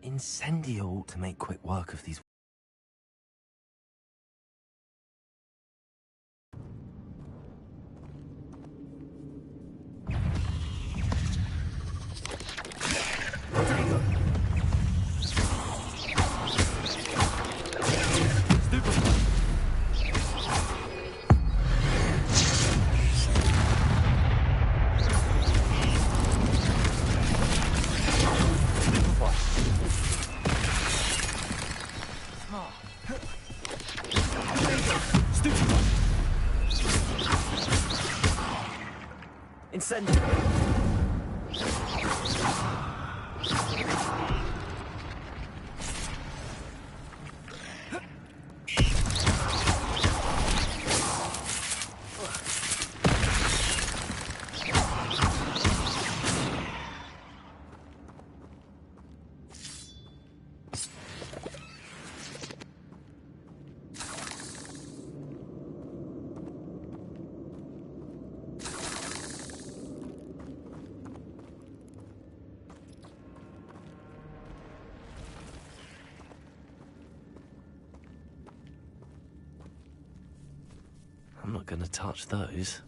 Incendio to make quick work of these. Incendio. I'm not gonna touch those.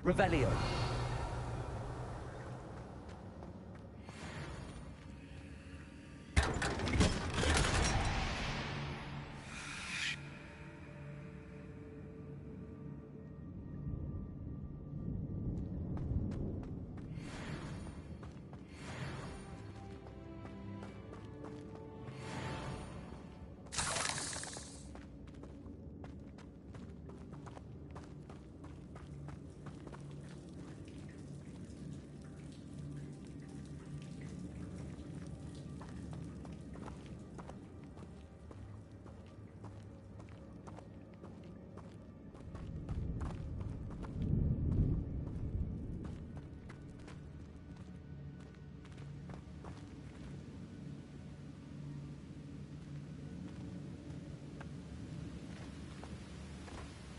Revelio.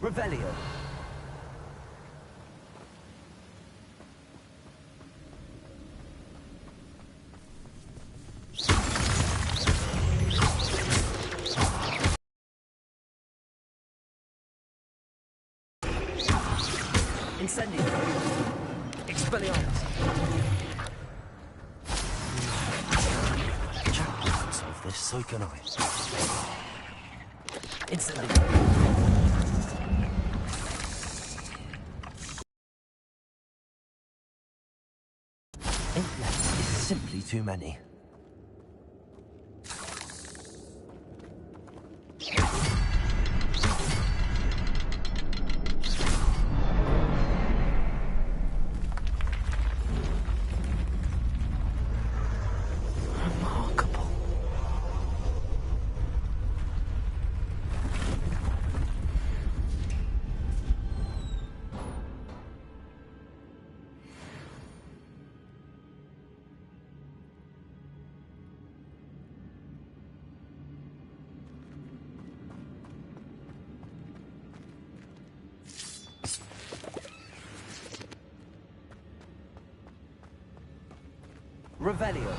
Revelio. Incendio. Expelliarmus. Jack can solve this, so can I. Incendio. Simply too many. Remarkable. Revelio.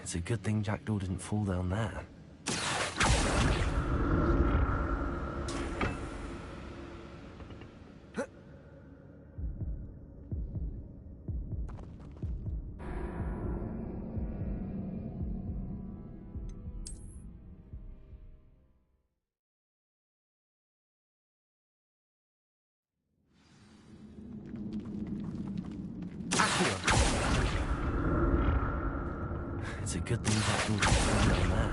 It's a good thing Jackdaw didn't fall down there. It's a good thing Jackdaw didn't fall down there.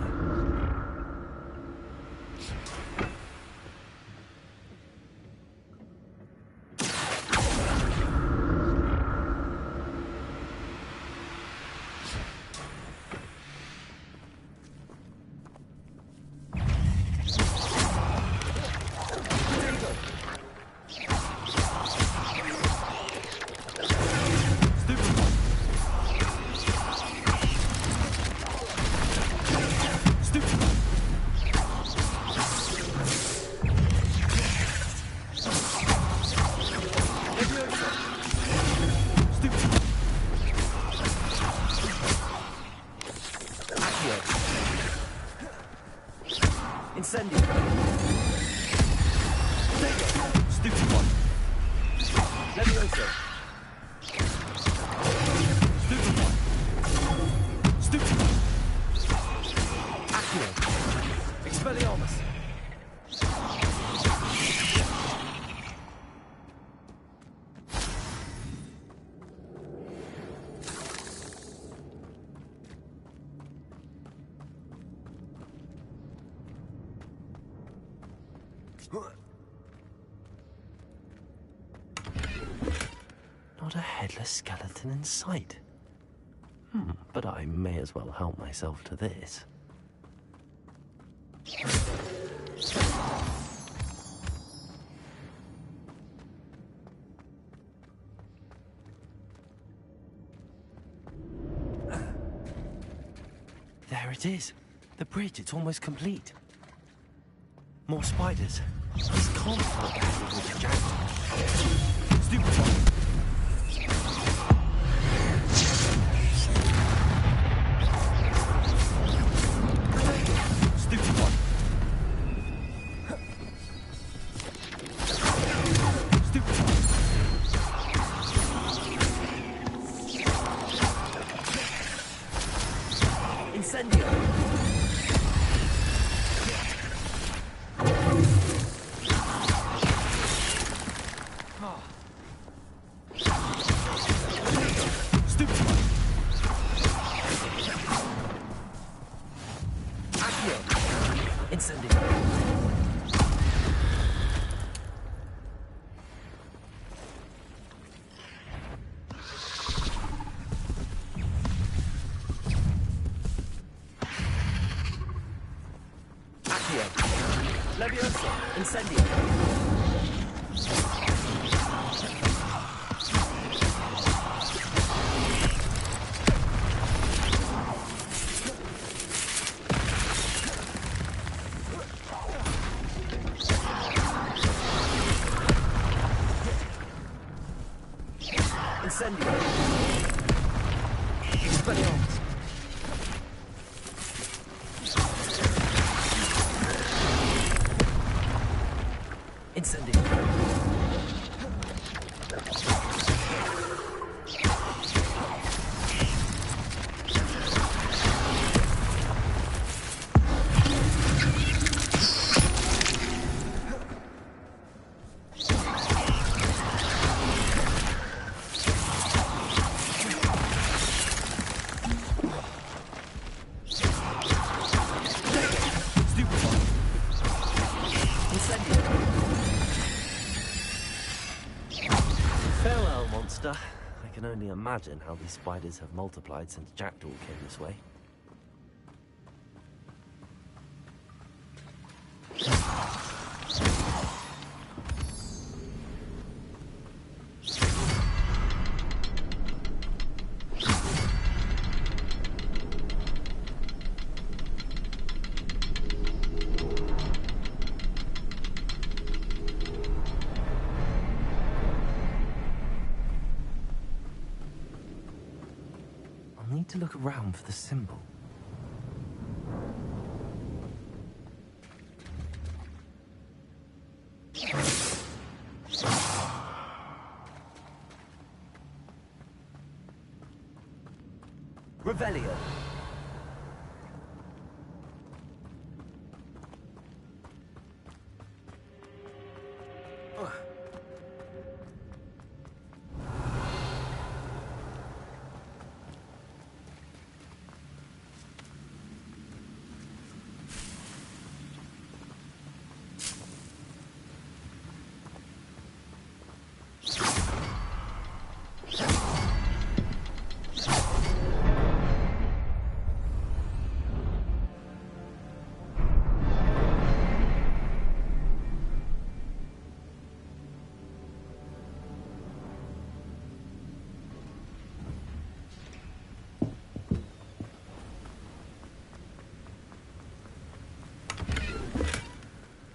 Incendio. Stupid one. Levioso. Stupid one. Stupid one. Accio. Expelliarmus. Not a headless skeleton in sight. But I may as well help myself to this. There it is. The bridge, it's almost complete. More spiders. This can't be what happened with Jack. Stupid one. Stupid one. Stupid one. Incendio. Levioso. Incendio. Incendio. Expelliarmus. Incendio. monster. I can only imagine how these spiders have multiplied since Jackdaw came this way. I'll need to look around for the symbol. Revelio.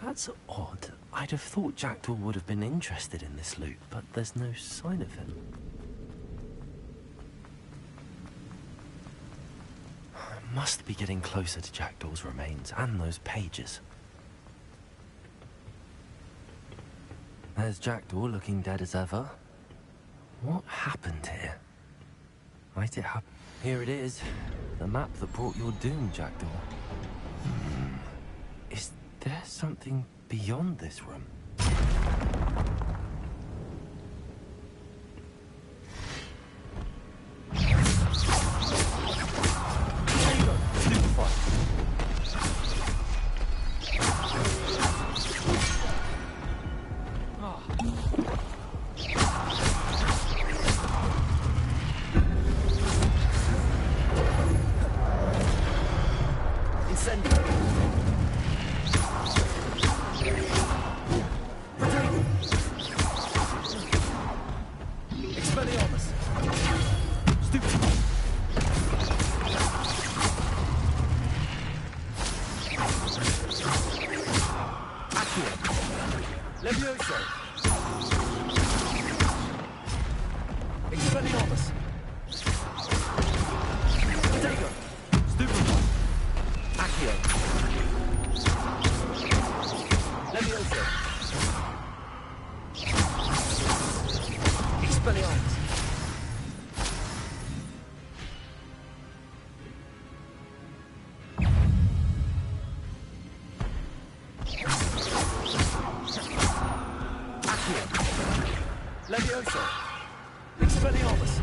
That's odd. I'd have thought Jackdaw would have been interested in this loot, but there's no sign of him. I must be getting closer to Jackdaw's remains and those pages. There's Jackdaw looking dead as ever. What happened here? Might it happen? Here it is. The map that brought your doom, Jackdaw. Is there something beyond this room? Levioso. Expelliarmus.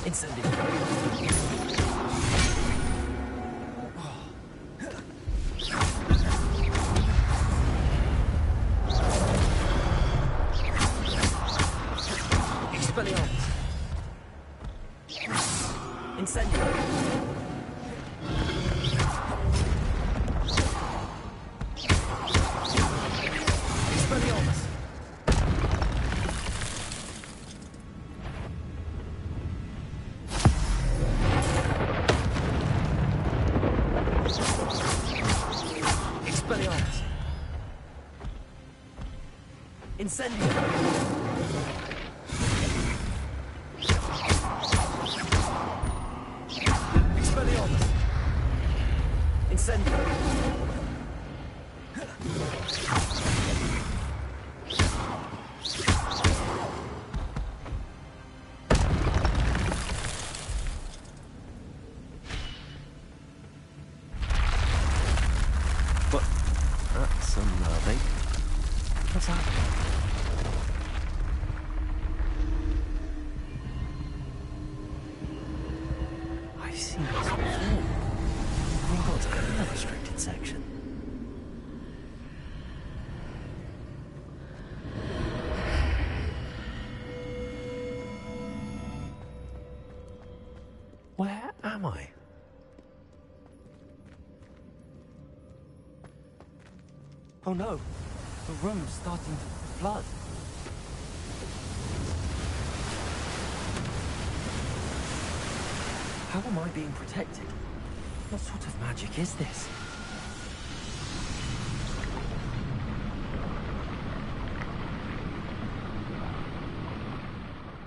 Incendio. Expelliarmus. Incendio. Incendio. Expelliarmus. Incendio. But that's unnerving. What's happening? I've seen this before. Hogwarts had a restricted section. am I? Oh no! The room's starting to flood. How am I being protected? What sort of magic is this?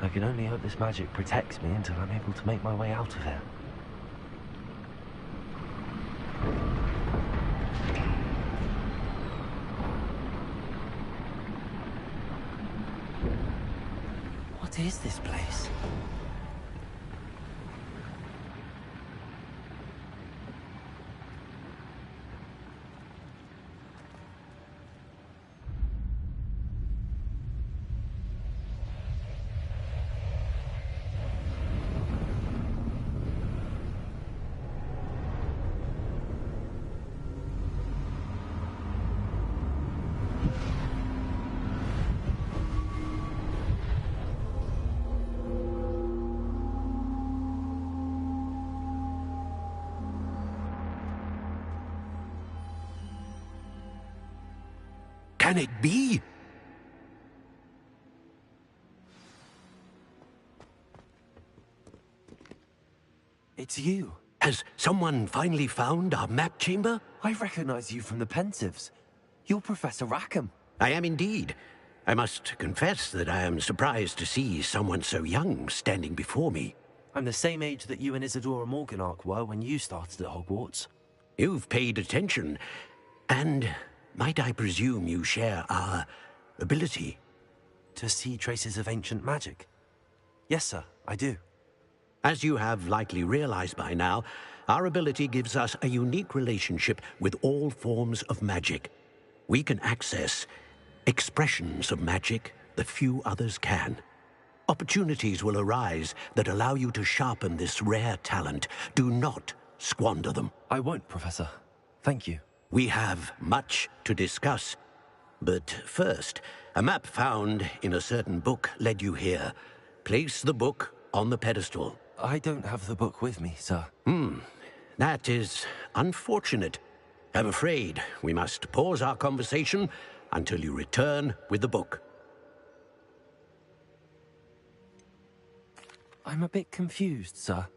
I can only hope this magic protects me until I'm able to make my way out of here. What is this place? Can it be? It's you. Has someone finally found our map chamber? I recognize you from the Pensives. You're Professor Rackham. I am indeed. I must confess that I am surprised to see someone so young standing before me. I'm the same age that you and Isadora Morganach were when you started at Hogwarts. You've paid attention, and might I presume you share our ability? To see traces of ancient magic? Yes, sir, I do. As you have likely realized by now, our ability gives us a unique relationship with all forms of magic. We can access expressions of magic that few others can. Opportunities will arise that allow you to sharpen this rare talent. Do not squander them. I won't, Professor. Thank you. We have much to discuss. But first, a map found in a certain book led you here. Place the book on the pedestal. I don't have the book with me, sir. That is unfortunate. I'm afraid we must pause our conversation until you return with the book. I'm a bit confused, sir.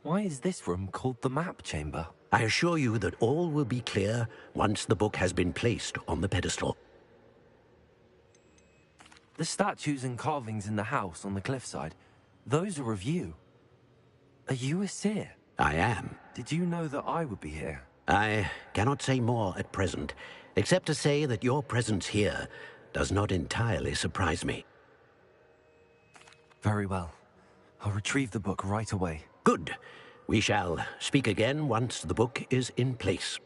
Why is this room called the map chamber? I assure you that all will be clear once the book has been placed on the pedestal. The statues and carvings in the house on the cliffside, those are of you. Are you a seer? I am. Did you know that I would be here? I cannot say more at present, except to say that your presence here does not entirely surprise me. Very well. I'll retrieve the book right away. Good. We shall speak again once the book is in place.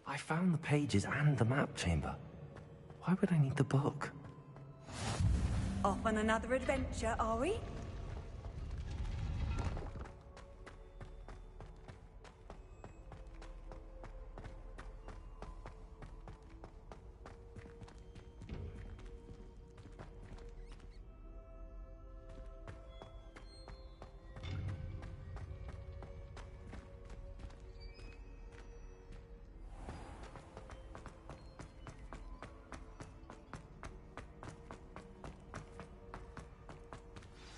I found the pages and the map chamber. Why would I need the book? Off on another adventure, are we?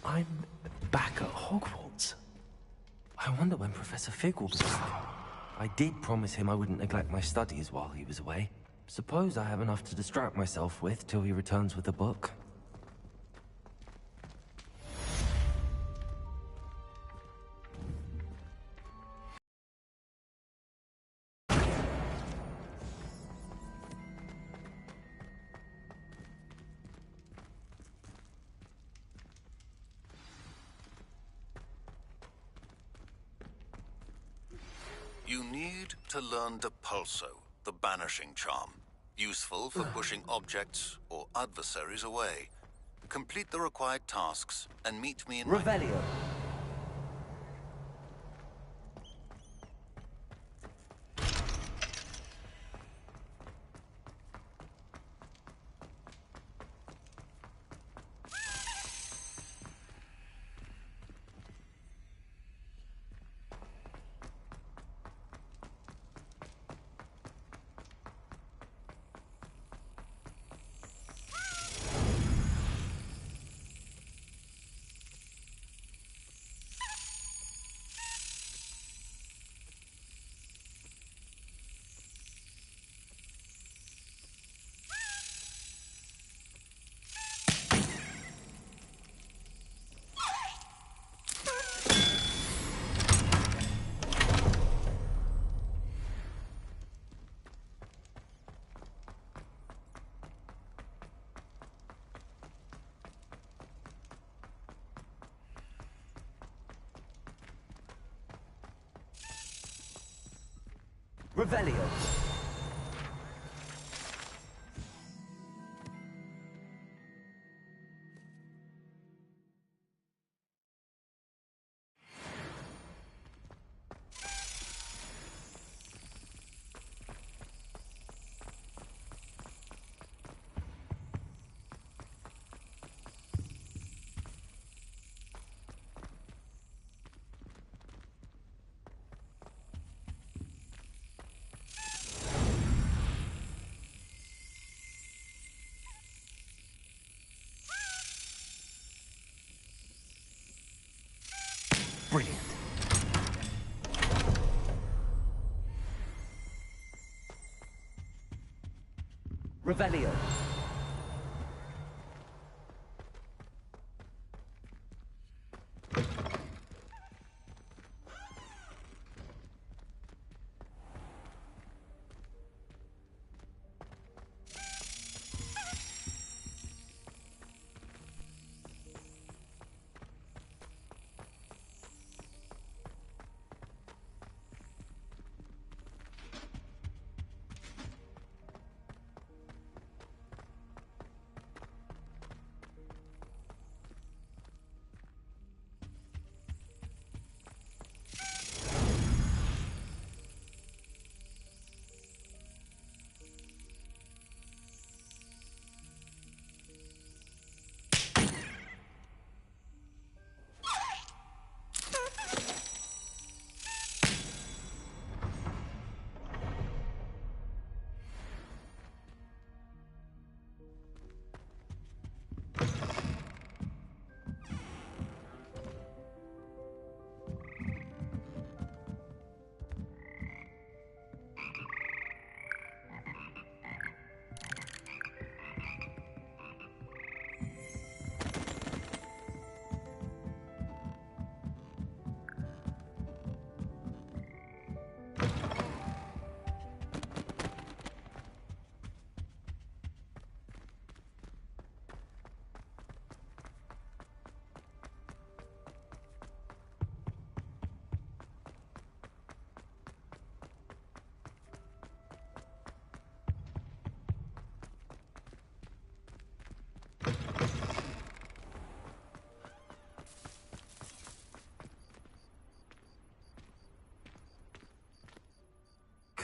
I'm back at Hogwarts. I wonder when Professor Fig will be back. I did promise him I wouldn't neglect my studies while he was away. Suppose I have enough to distract myself with till he returns with a book. You need to learn Depulso, the banishing charm. Useful for pushing objects or adversaries away. Complete the required tasks and meet me in my... Revelio. Revelio. Brilliant. Revelio.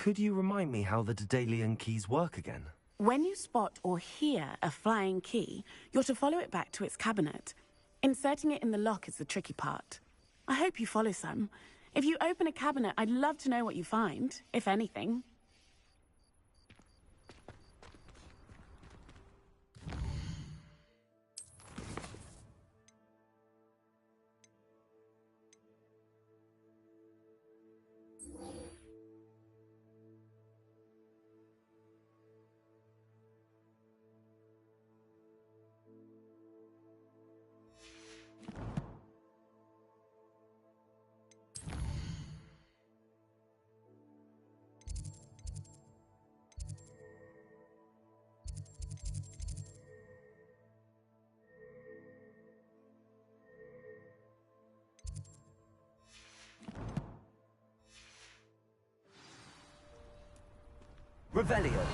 Could you remind me how the Daedalian keys work again? When you spot or hear a flying key, you're to follow it back to its cabinet. Inserting it in the lock is the tricky part. I hope you follow some. If you open a cabinet, I'd love to know what you find, if anything. Revelio.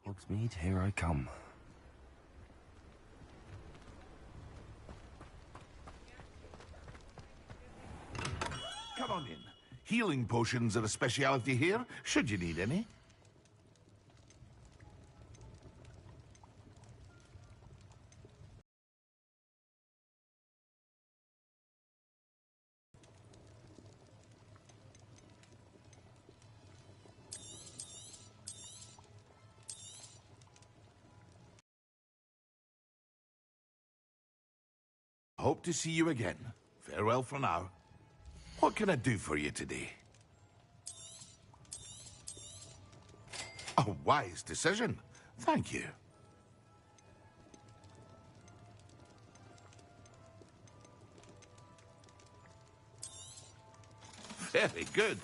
Hogsmeade, here I come. Come on in. Healing potions are a speciality here, should you need any. Hope to see you again. Farewell for now. What can I do for you today? A wise decision. Thank you. Very good.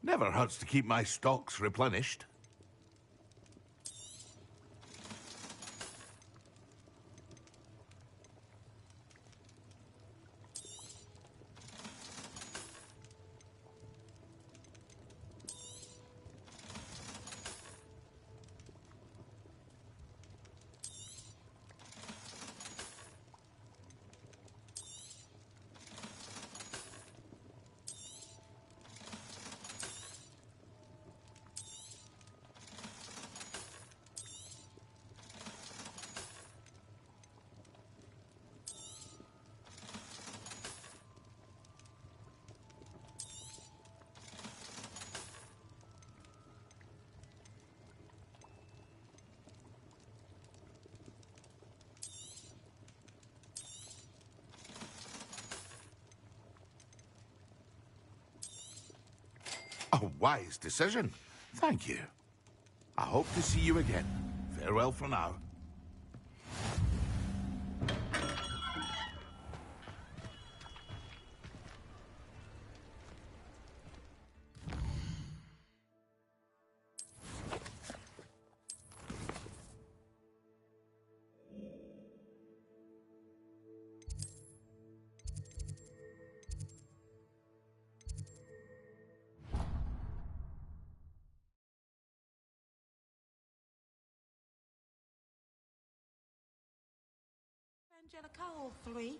Never hurts to keep my stocks replenished. A wise decision. Thank you. I hope to see you again. Farewell for now. Angelica, all three.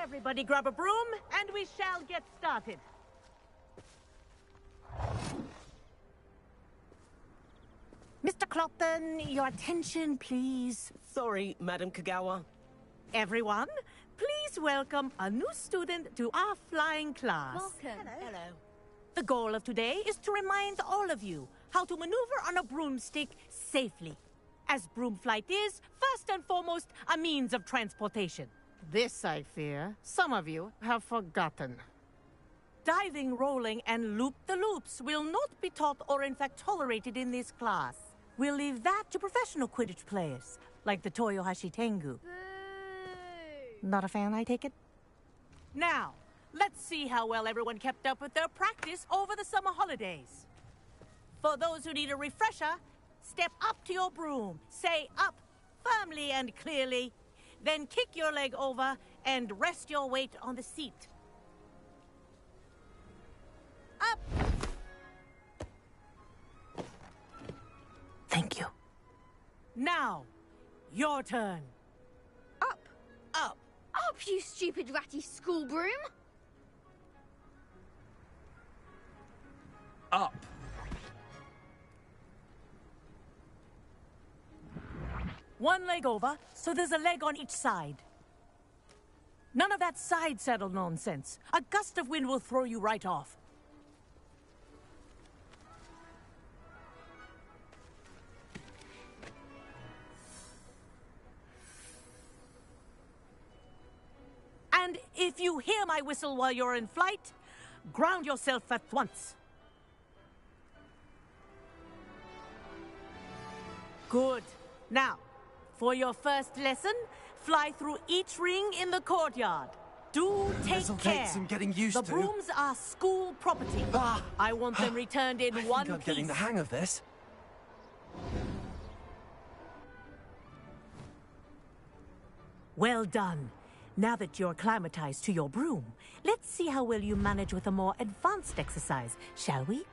Everybody grab a broom, and we shall get started. Mr. Clopton, your attention, please. Sorry, Madam Kagawa. Everyone, please welcome a new student to our flying class. Welcome. Hello. The goal of today is to remind all of you how to maneuver on a broomstick safely. As broom flight is, first and foremost, a means of transportation. This, I fear, some of you have forgotten. Diving, rolling, and loop-the-loops will not be taught or in fact tolerated in this class. We'll leave that to professional Quidditch players, like the Toyohashi Tengu. Not a fan, I take it? Now, let's see how well everyone kept up with their practice over the summer holidays. For those who need a refresher, step up to your broom, say up firmly and clearly, then kick your leg over and rest your weight on the seat. Up! Thank you. Now, your turn. Up. Up. Up, you stupid ratty school broom. Up. One leg over, so there's a leg on each side. None of that side saddle nonsense. A gust of wind will throw you right off. And if you hear my whistle while you're in flight, ground yourself at once. Good. Now, for your first lesson, fly through each ring in the courtyard. Do take This'll care. take some getting used the to. brooms are school property. Ah! I want them returned in I one think I'm piece. getting the hang of this. Well done. Now that you're acclimatized to your broom, let's see how well you manage with a more advanced exercise, shall we?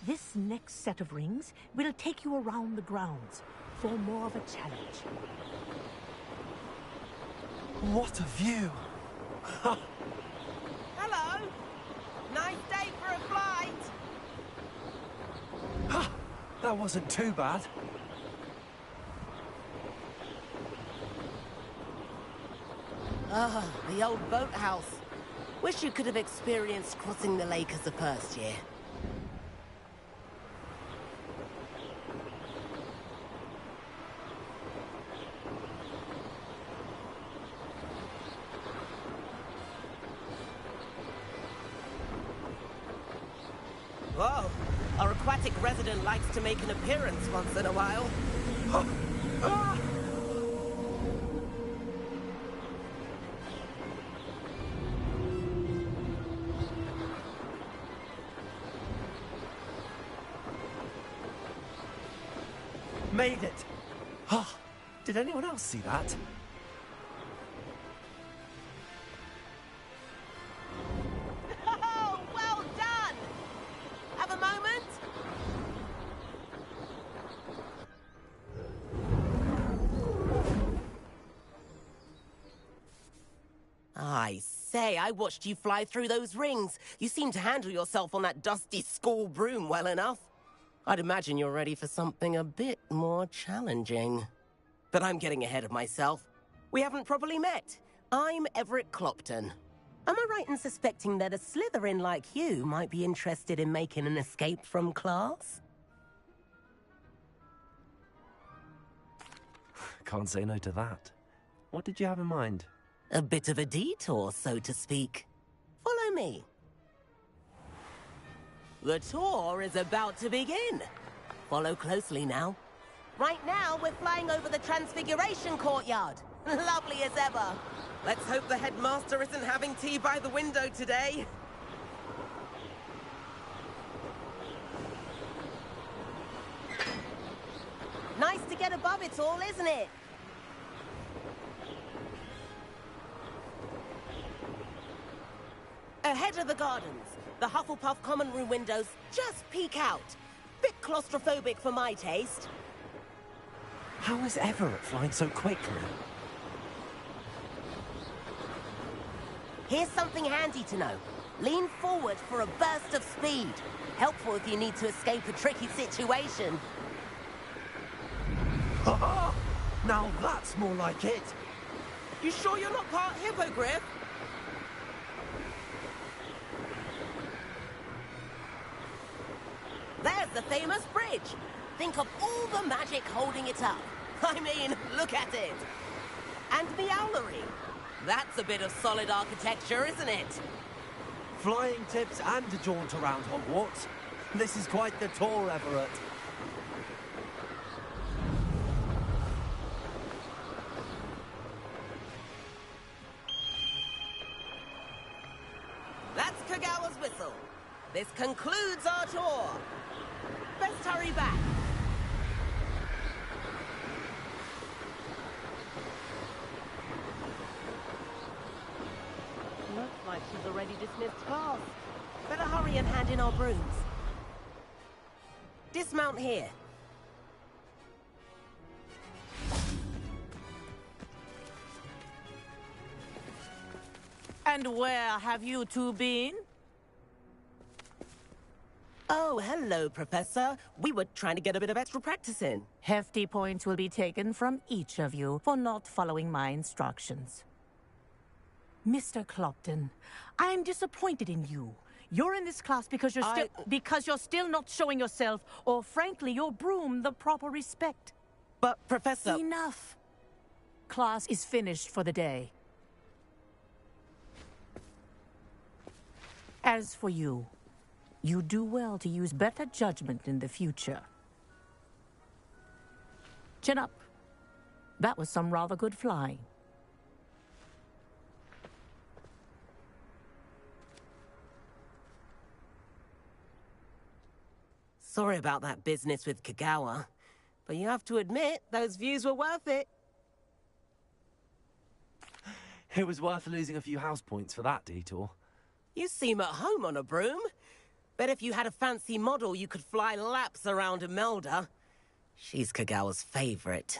This next set of rings will take you around the grounds for more of a challenge. What a view! Hello! Nice day for a flight! That wasn't too bad. Ah, the old boathouse. Wish you could have experienced crossing the lake as a first year. Whoa, our aquatic resident likes to make an appearance once in a while. Made it! Did anyone else see that? Oh, well done! Have a moment? I say, I watched you fly through those rings. You seem to handle yourself on that dusty school broom well enough. I'd imagine you're ready for something a bit more challenging. But I'm getting ahead of myself. We haven't properly met. I'm Everett Clopton. Am I right in suspecting that a Slytherin like you might be interested in making an escape from class? Can't say no to that. What did you have in mind? A bit of a detour, so to speak. Follow me. The tour is about to begin. Follow closely now. Right now, we're flying over the Transfiguration Courtyard. Lovely as ever. Let's hope the headmaster isn't having tea by the window today. Nice to get above it all, isn't it? Ahead of the gardens, the Hufflepuff common room windows just peek out. Bit claustrophobic for my taste. How is Everett flying so quickly? Here's something handy to know. Lean forward for a burst of speed. Helpful if you need to escape a tricky situation. Now that's more like it. You sure you're not part hippogriff? There's the famous bridge. Think of all the magic holding it up. I mean, look at it. And the owlery. That's a bit of solid architecture, isn't it? Flying tips and a jaunt around Hogwarts. This is quite the tour, Everett. That's Kagawa's whistle. This concludes our tour. Best hurry back. Looks like she's already dismissed class. Better hurry and hand in our brooms. Dismount here. And where have you two been? Oh, hello, Professor. We were trying to get a bit of extra practice in. Hefty points will be taken from each of you for not following my instructions. Mr. Clopton, I am disappointed in you. You're in this class because you're still not showing yourself, or frankly, your broom, the proper respect. But, Professor... Enough. Class is finished for the day. As for you, you do well to use better judgment in the future. Chin up. That was some rather good flying. Sorry about that business with Kagawa, but you have to admit, those views were worth it. It was worth losing a few house points for that detour. You seem at home on a broom. Bet if you had a fancy model, you could fly laps around Imelda. She's Kagawa's favorite.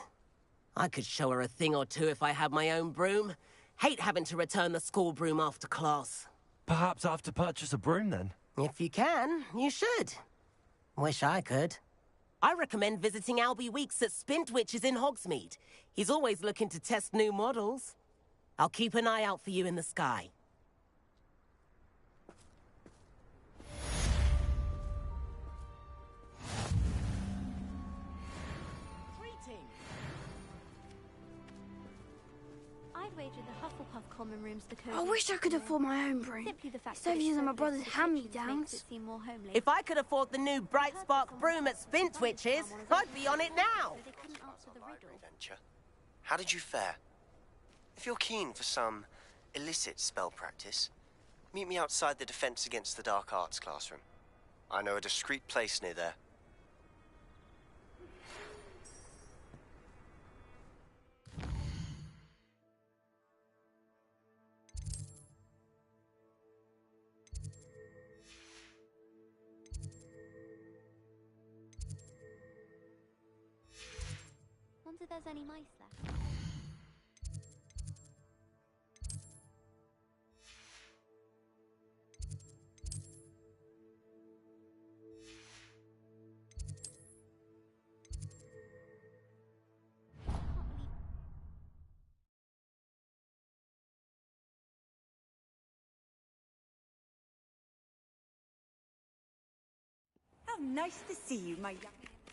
I could show her a thing or two if I had my own broom. Hate having to return the school broom after class. Perhaps I have to purchase a broom then? If you can, you should. Wish I could. I recommend visiting Albie Weeks at Spintwitches in Hogsmeade. He's always looking to test new models. I'll keep an eye out for you in the sky. I'd wager the Hufflepuff common room's the I coziest. wish I could afford my own broom. Simply the fact Instead of that it's using my so brother's fixed hand-me-downs. makes it seem more homely. If I could afford the new Bright Spark broom at Spintwitches, I'd be on it now. They couldn't answer the riddle. Adventure. How did you fare? If you're keen for some illicit spell practice, meet me outside the Defense Against the Dark Arts classroom. I know a discreet place near there. Wonder if there's any mice left. How nice to see you, my young...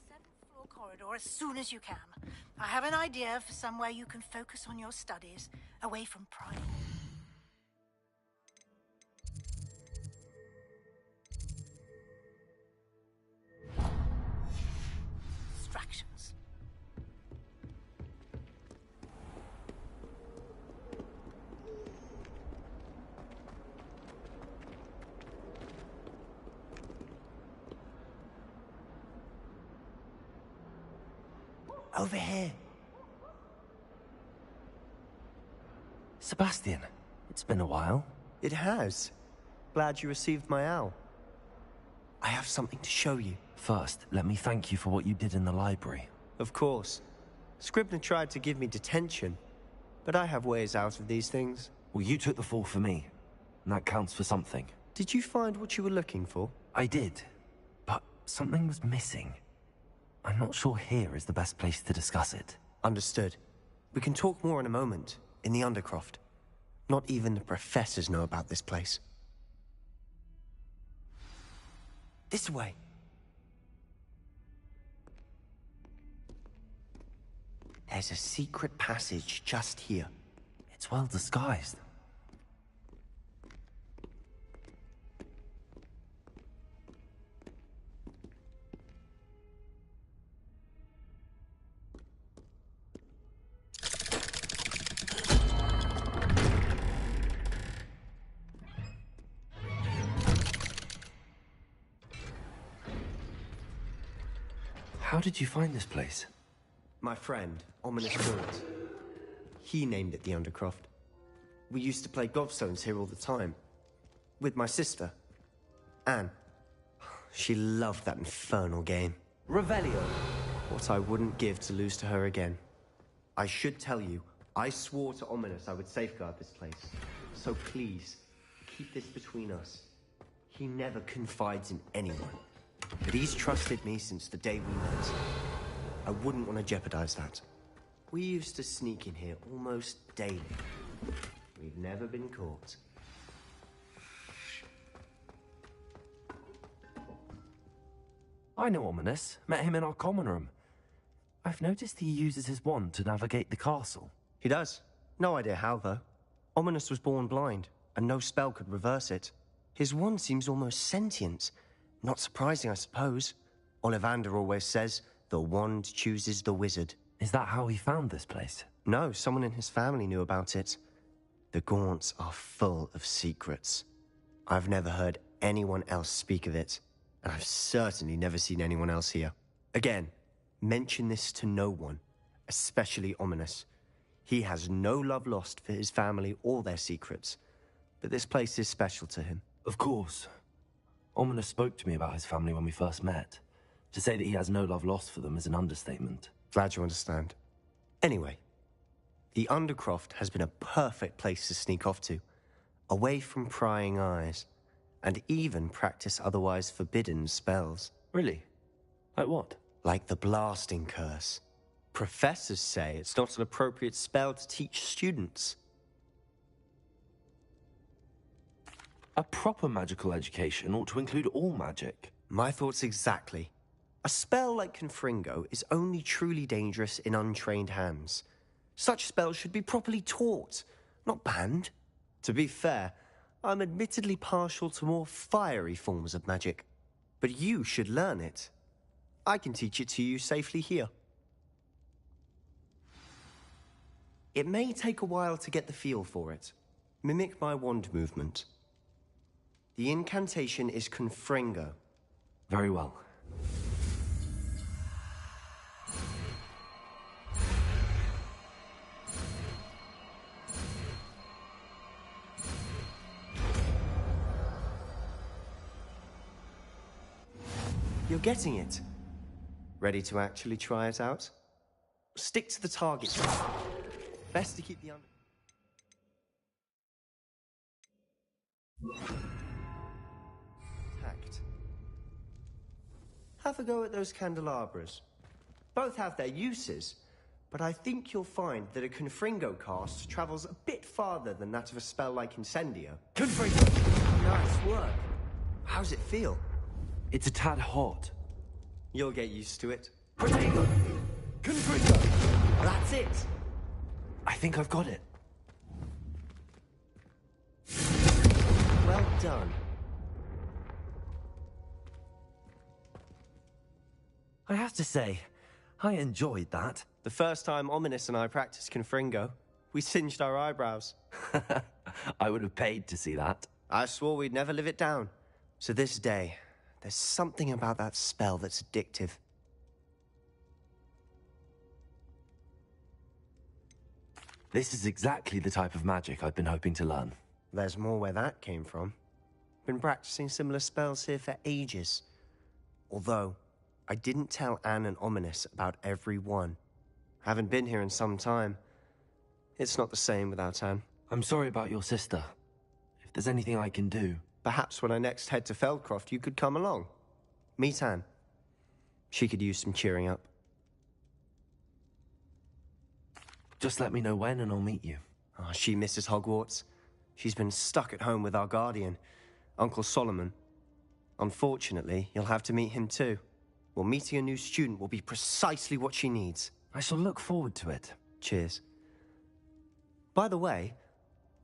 Seventh floor corridor as soon as you can. I have an idea for somewhere you can focus on your studies, away from prying. Distractions. Over here. Sebastian, it's been a while. It has. Glad you received my owl. I have something to show you. First, let me thank you for what you did in the library. Of course. Scribner tried to give me detention, but I have ways out of these things. Well, you took the fall for me, and that counts for something. Did you find what you were looking for? I did, but something was missing. I'm not sure here is the best place to discuss it. Understood. We can talk more in a moment, in the Undercroft. Not even the professors know about this place. This way. There's a secret passage just here. It's well disguised. How did you find this place? My friend, Ominous Gaunt. He named it the Undercroft. We used to play gobstones here all the time. With my sister, Anne. She loved that infernal game. Revelio. What I wouldn't give to lose to her again. I should tell you, I swore to Ominous I would safeguard this place. So please, keep this between us. He never confides in anyone. But he's trusted me since the day we met. I wouldn't want to jeopardize that. We used to sneak in here almost daily. We've never been caught. I know Ominous. Met him in our common room. I've noticed he uses his wand to navigate the castle. He does. No idea how, though. Ominous was born blind, and no spell could reverse it. His wand seems almost sentient. Not surprising, I suppose. Ollivander always says, the wand chooses the wizard. Is that how he found this place? No, someone in his family knew about it. The Gaunts are full of secrets. I've never heard anyone else speak of it, and I've certainly never seen anyone else here. Again, mention this to no one, especially Ominous. He has no love lost for his family or their secrets, but this place is special to him. Of course. Ominous spoke to me about his family when we first met. To say that he has no love lost for them is an understatement. Glad you understand. Anyway, the Undercroft has been a perfect place to sneak off to, away from prying eyes, and even practice otherwise forbidden spells. Really? Like what? Like the blasting curse. Professors say it's not an appropriate spell to teach students. A proper magical education ought to include all magic. My thoughts exactly. A spell like Confringo is only truly dangerous in untrained hands. Such spells should be properly taught, not banned. To be fair, I'm admittedly partial to more fiery forms of magic. But you should learn it. I can teach it to you safely here. It may take a while to get the feel for it. Mimic my wand movement. The incantation is Confringo. Very well. You're getting it. Ready to actually try it out? Stick to the target. Best to keep the tact. Have a go at those candelabras. Both have their uses, but I think you'll find that a Confringo cast travels a bit farther than that of a spell like Incendio. Confringo! Nice work. How's it feel? It's a tad hot. You'll get used to it. Protego! Confringo! That's it! I think I've got it. Well done. I have to say, I enjoyed that. The first time Ominous and I practiced Confringo, we singed our eyebrows. I would have paid to see that. I swore we'd never live it down. So this day, there's something about that spell that's addictive. This is exactly the type of magic I've been hoping to learn. There's more where that came from. Been practicing similar spells here for ages. Although, I didn't tell Anne and Ominous about every one. Haven't been here in some time. It's not the same without Anne. I'm sorry about your sister. If there's anything I can do... Perhaps when I next head to Feldcroft, you could come along. Meet Anne. She could use some cheering up. Just let me know when and I'll meet you. Oh, she misses Hogwarts. She's been stuck at home with our guardian, Uncle Solomon. Unfortunately, you'll have to meet him too. Well, meeting a new student will be precisely what she needs. I shall look forward to it. Cheers. By the way,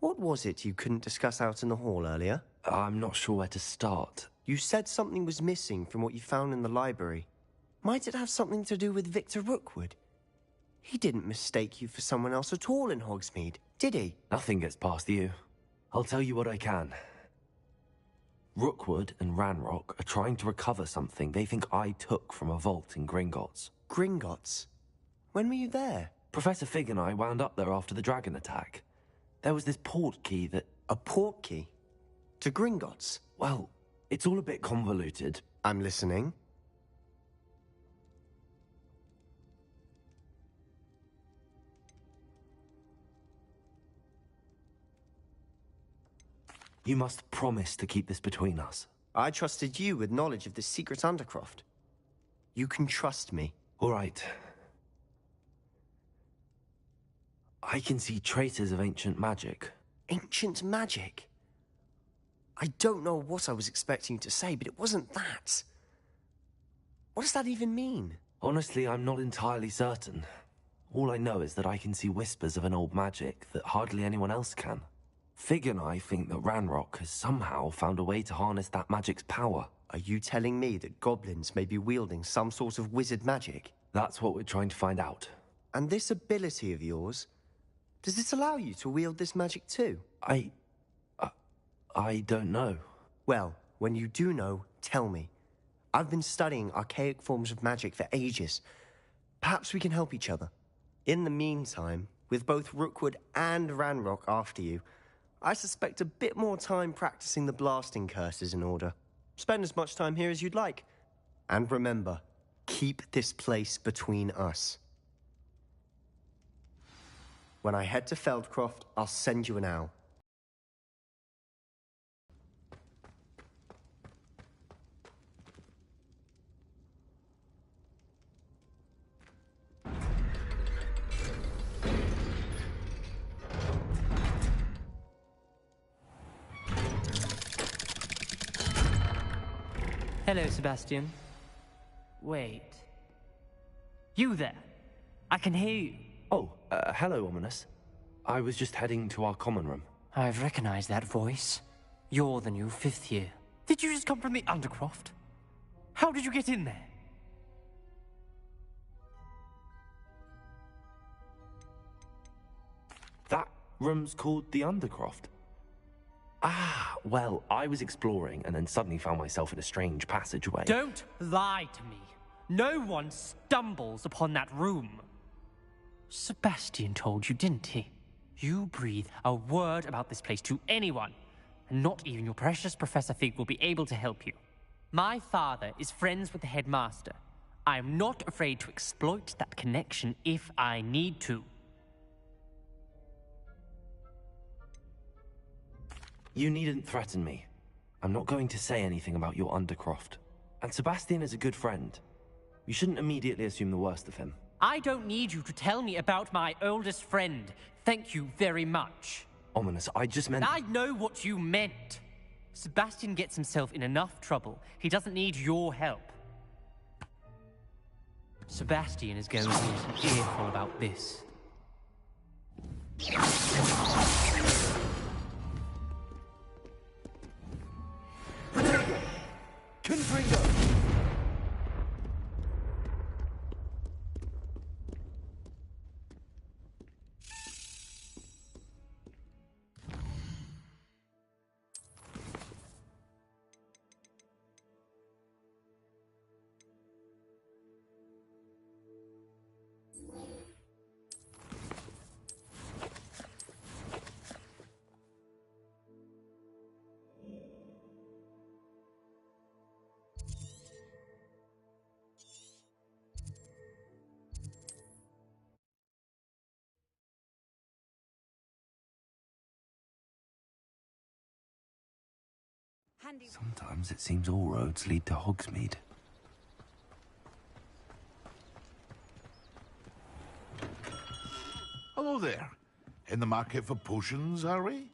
what was it you couldn't discuss out in the hall earlier? I'm not sure where to start. You said something was missing from what you found in the library. Might it have something to do with Victor Rookwood? He didn't mistake you for someone else at all in Hogsmeade, did he? Nothing gets past you. I'll tell you what I can. Rookwood and Ranrock are trying to recover something they think I took from a vault in Gringotts. Gringotts? When were you there? Professor Fig and I wound up there after the dragon attack. There was this port key that... A port key? To Gringotts? Well, it's all a bit convoluted. I'm listening. You must promise to keep this between us. I trusted you with knowledge of this secret undercroft. You can trust me. All right. I can see traces of ancient magic. Ancient magic? I don't know what I was expecting you to say, but it wasn't that. What does that even mean? Honestly, I'm not entirely certain. All I know is that I can see whispers of an old magic that hardly anyone else can. Fig and I think that Ranrock has somehow found a way to harness that magic's power. Are you telling me that goblins may be wielding some sort of wizard magic? That's what we're trying to find out. And this ability of yours, does it allow you to wield this magic too? I don't know. Well, when you do know, tell me. I've been studying archaic forms of magic for ages. Perhaps we can help each other. In the meantime, with both Rookwood and Ranrock after you, I suspect a bit more time practicing the blasting curse is in order. Spend as much time here as you'd like. And remember, keep this place between us. When I head to Feldcroft, I'll send you an owl. Hello, Sebastian. Wait. You there? I can hear you. Oh, hello, Ominous. I was just heading to our common room. I've recognized that voice. You're the new 5th year. Did you just come from the Undercroft? How did you get in there? That room's called the Undercroft. Ah, well, I was exploring and then suddenly found myself in a strange passageway. Don't lie to me. No one stumbles upon that room. Sebastian told you, didn't he? You breathe a word about this place to anyone, and not even your precious Professor Fig will be able to help you. My father is friends with the headmaster. I am not afraid to exploit that connection if I need to. You needn't threaten me. I'm not going to say anything about your Undercroft. And Sebastian is a good friend. You shouldn't immediately assume the worst of him. I don't need you to tell me about my oldest friend. Thank you very much. Ominous, I just meant... I know what you meant. Sebastian gets himself in enough trouble. He doesn't need your help. Sebastian is going to get an earful about this. Confringo! handy. Sometimes it seems all roads lead to Hogsmeade. Hello there. In the market for potions, are we?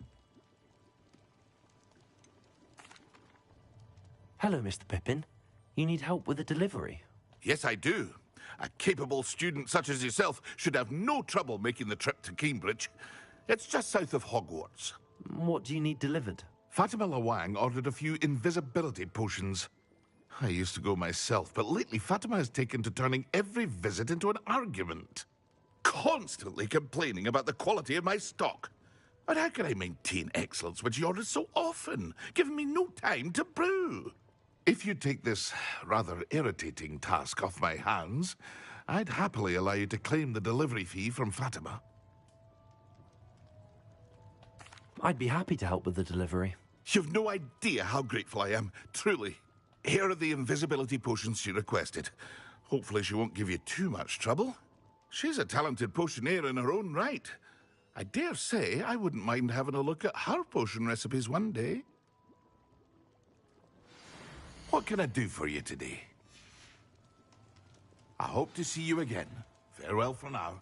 Hello, Mr. Pippin. You need help with a delivery? Yes, I do. A capable student such as yourself should have no trouble making the trip to Cambridge. It's just south of Hogwarts. What do you need delivered? Fatima Lawang ordered a few invisibility potions. I used to go myself, but lately Fatima has taken to turning every visit into an argument. Constantly complaining about the quality of my stock. But how can I maintain excellence when she orders so often, giving me no time to brew? If you take this rather irritating task off my hands, I'd happily allow you to claim the delivery fee from Fatima. I'd be happy to help with the delivery. You've no idea how grateful I am, truly. Here are the invisibility potions she requested. Hopefully she won't give you too much trouble. She's a talented potioneer in her own right. I dare say I wouldn't mind having a look at her potion recipes one day. What can I do for you today? I hope to see you again. Farewell for now.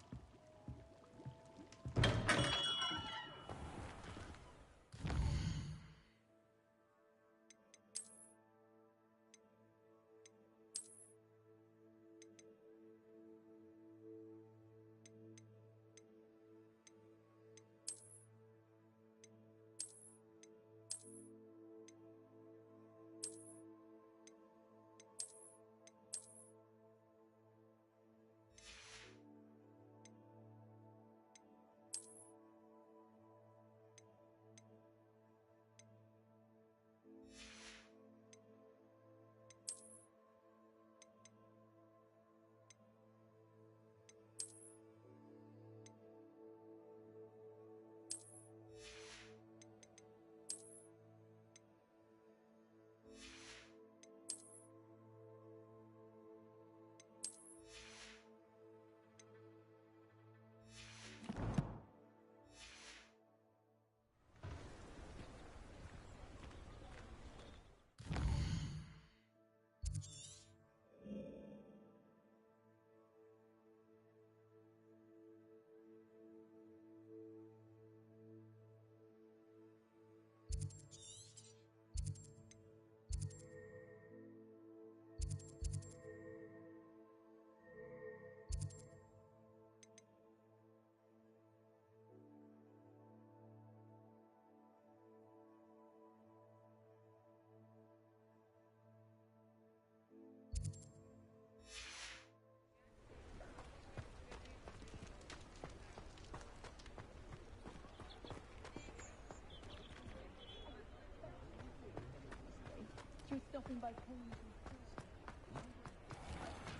Stopping by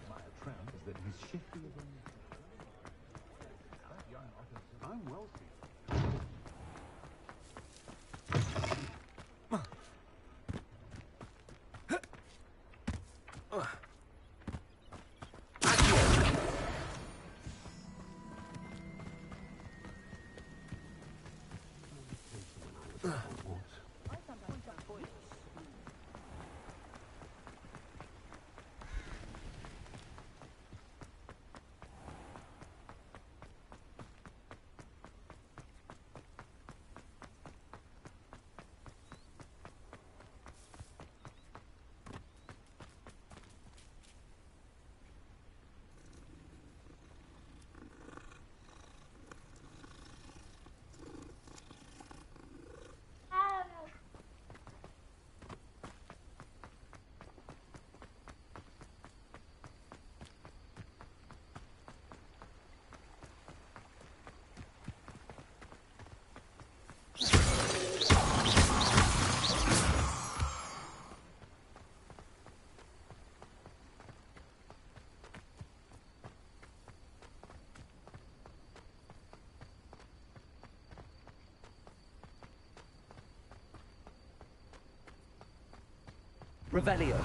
my trend is that he's shiftier than that young officer. I'm wealthy. Revelio.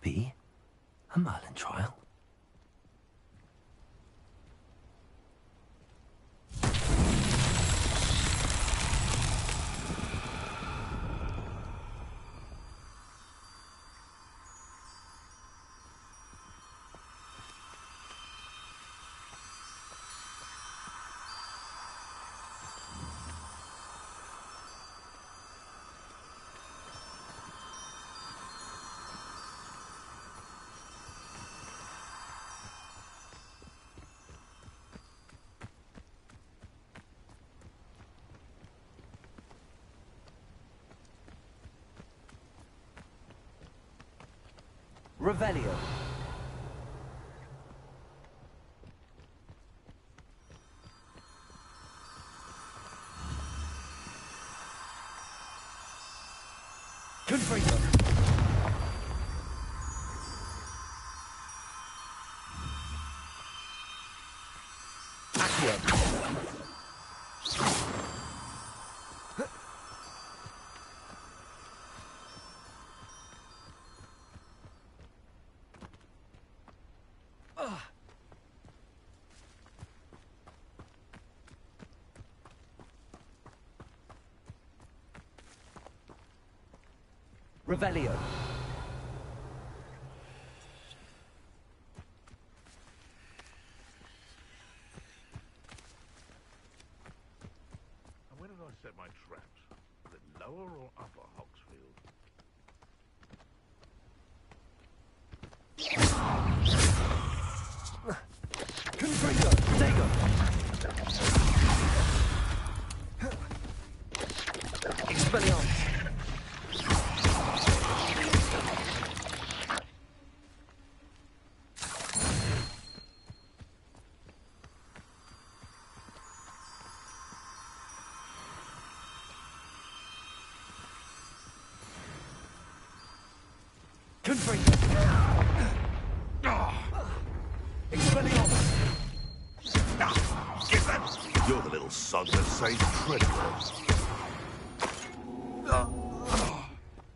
be a Merlin trial. Revelio. Confringo. Accio. Revelio. And where did I set my traps? The lower or upper Hogsfield? Confringo. Dago. Expelliarmus. Confringo. Expelliarmus. You're the little sod that saves treasure.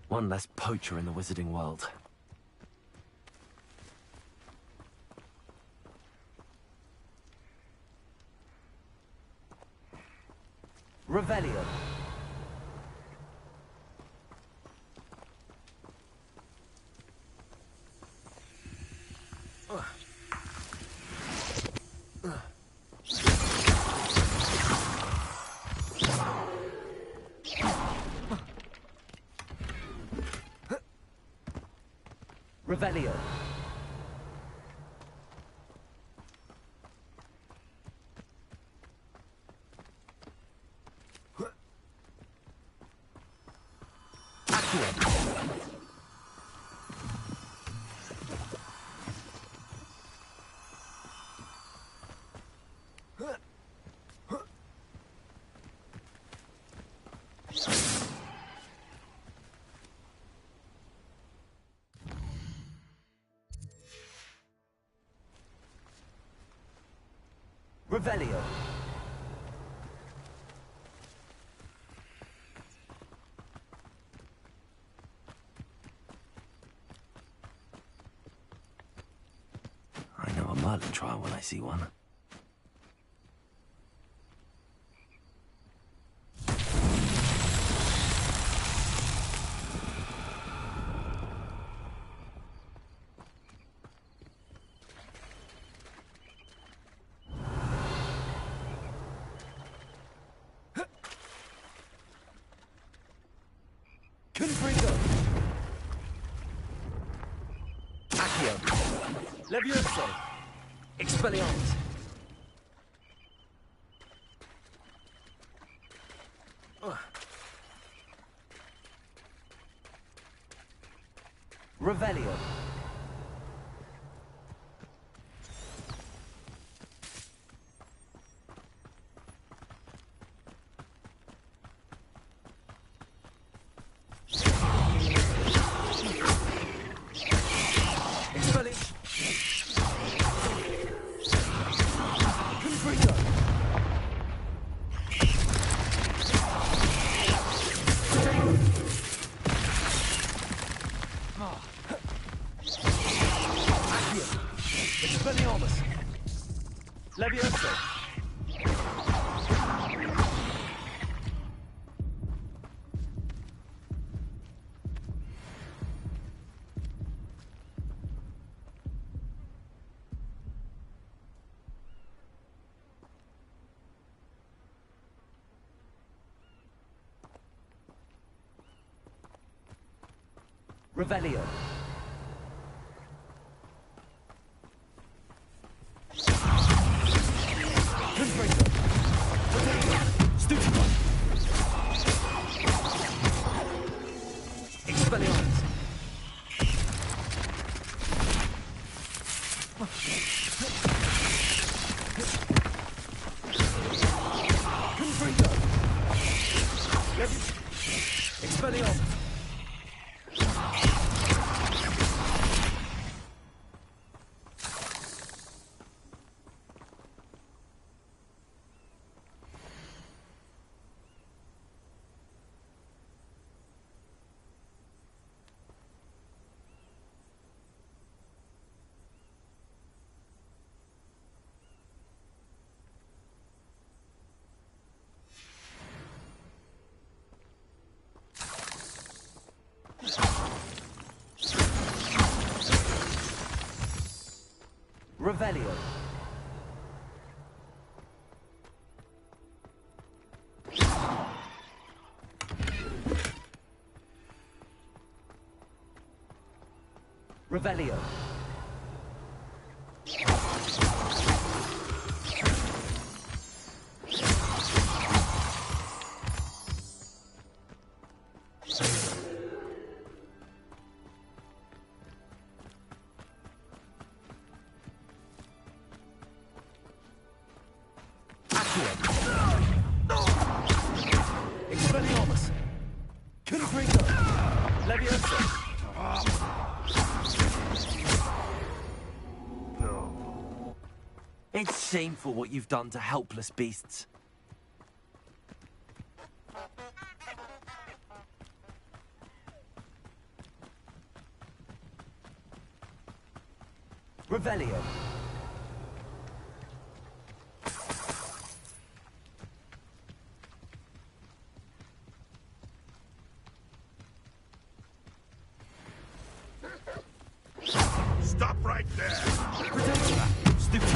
One less poacher in the wizarding world. Revelio. Revelio. Revelio. I know a Merlin trial when I see one. Confringo. Accio. Levioso. Expelliarmus. Revelio. Expelliarmus. Levioso! Revelio. Confringo. Stupefy. Expelliarmus. Confringo. Expelliarmus. Revelio. Revelio. Expelliarmus. Confringo. Levioso. It's shameful what you've done to helpless beasts. Revelio. Stop right there! Stupid.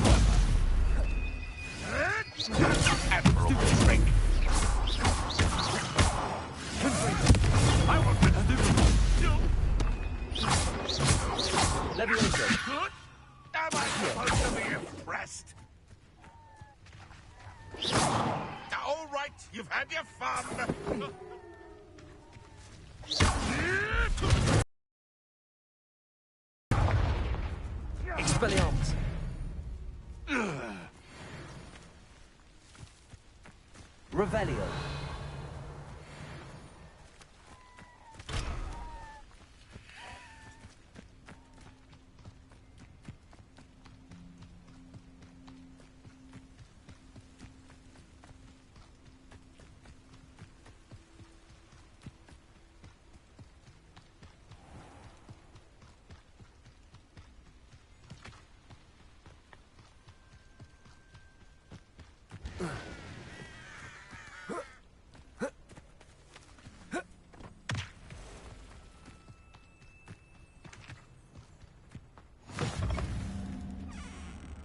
Admiral Drink! I will Levioso. Am I supposed to be impressed? All right, you've had your fun. Expelliarmus. Revelio.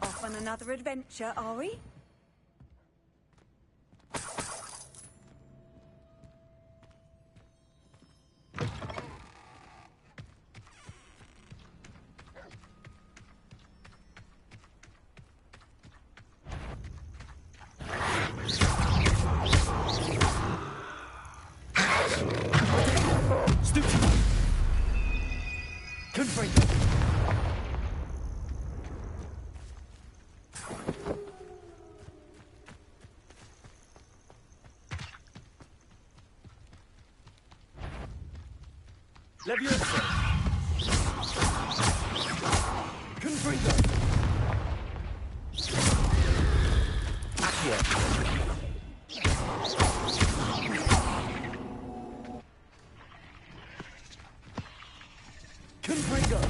Off on another adventure, are we? Stupid. Confringo. Levioso. Confringo. Accio. Confringo.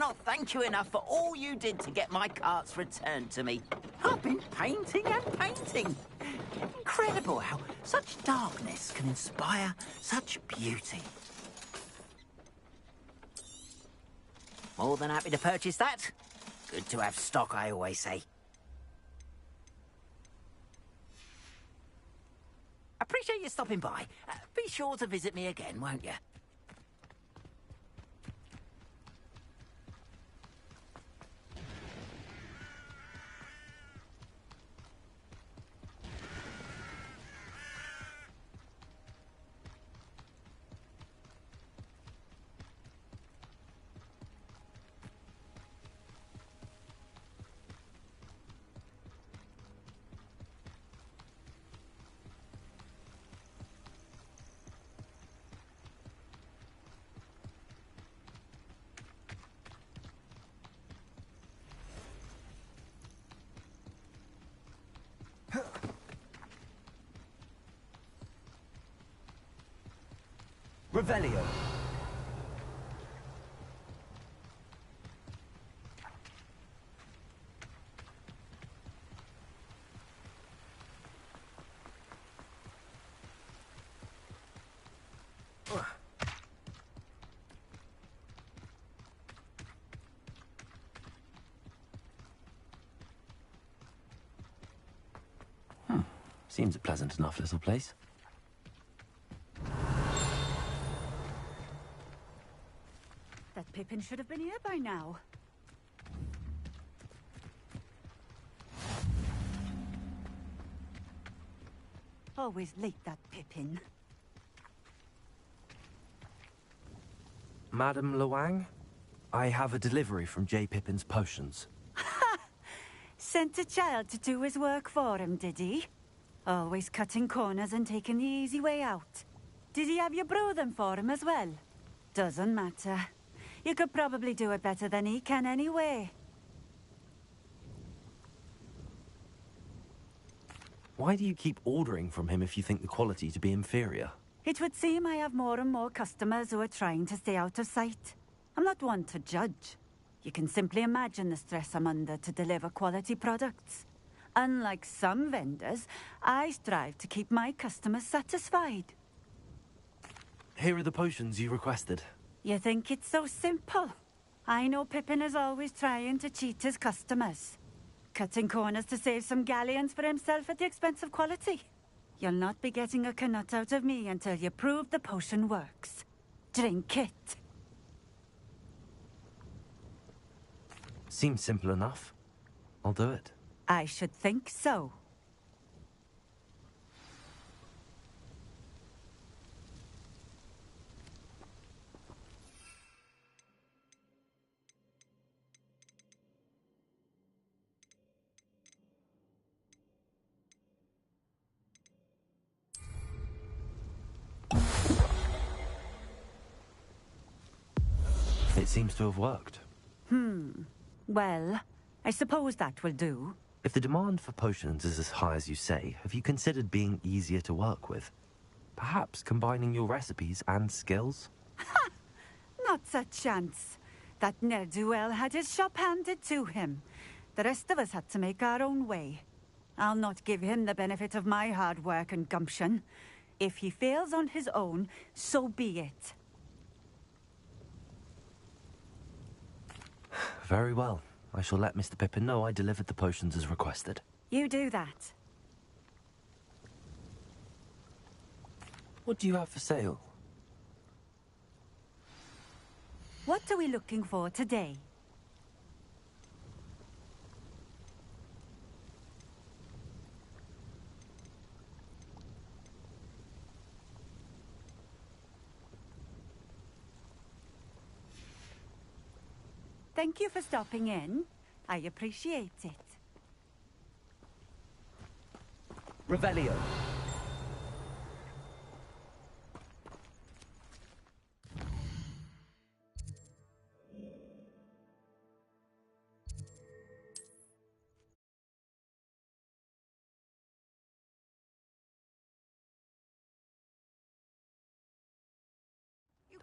cannot thank you enough for all you did to get my carts returned to me. I've been painting and painting. Incredible how such darkness can inspire such beauty. More than happy to purchase that. Good to have stock, I always say. Appreciate you stopping by. Be sure to visit me again, won't you? Revelio. Seems a pleasant enough little place. That Pippin should have been here by now. Always late, that Pippin. Madam Luang, I have a delivery from J. Pippin's potions. Sent a child to do his work for him, did he? Always cutting corners and taking the easy way out. Did he have you brew them for him as well? Doesn't matter. You could probably do it better than he can anyway. Why do you keep ordering from him if you think the quality to be inferior? It would seem I have more and more customers who are trying to stay out of sight. I'm not one to judge. You can simply imagine the stress I'm under to deliver quality products. Unlike some vendors, I strive to keep my customers satisfied. Here are the potions you requested. You think it's so simple? I know Pippin is always trying to cheat his customers. Cutting corners to save some galleons for himself at the expense of quality. You'll not be getting a canut out of me until you prove the potion works. Drink it. Seems simple enough. I'll do it. I should think so. It seems to have worked. Well, I suppose that will do. If the demand for potions is as high as you say, have you considered being easier to work with? Perhaps combining your recipes and skills? Not a chance. That ne'er-do-well had his shop handed to him. The rest of us had to make our own way. I'll not give him the benefit of my hard work and gumption. If he fails on his own, so be it. Very well. I shall let Mr. Pippin know I delivered the potions as requested. You do that. What do you have for sale? What are we looking for today? Thank you for stopping in. I appreciate it. Revelio.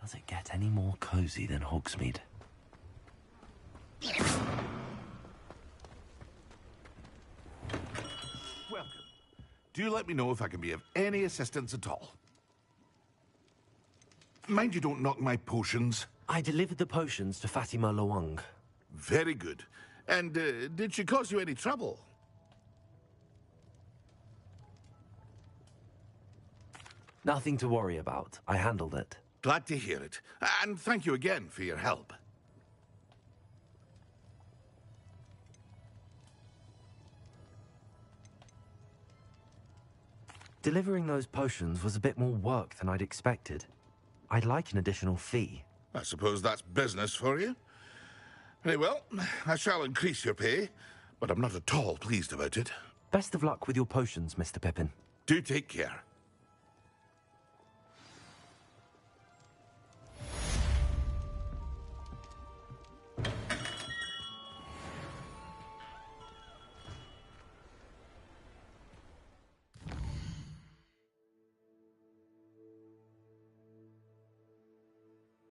Does it get any more cozy than Hogsmeade? Do let me know if I can be of any assistance at all. Mind you don't knock my potions. I delivered the potions to Fatima Lawang. Very good. And did she cause you any trouble? Nothing to worry about. I handled it. Glad to hear it. And thank you again for your help. Delivering those potions was a bit more work than I'd expected. I'd like an additional fee. I suppose that's business for you. Very well, I shall increase your pay, but I'm not at all pleased about it. Best of luck with your potions, Mr. Pippin. Do take care.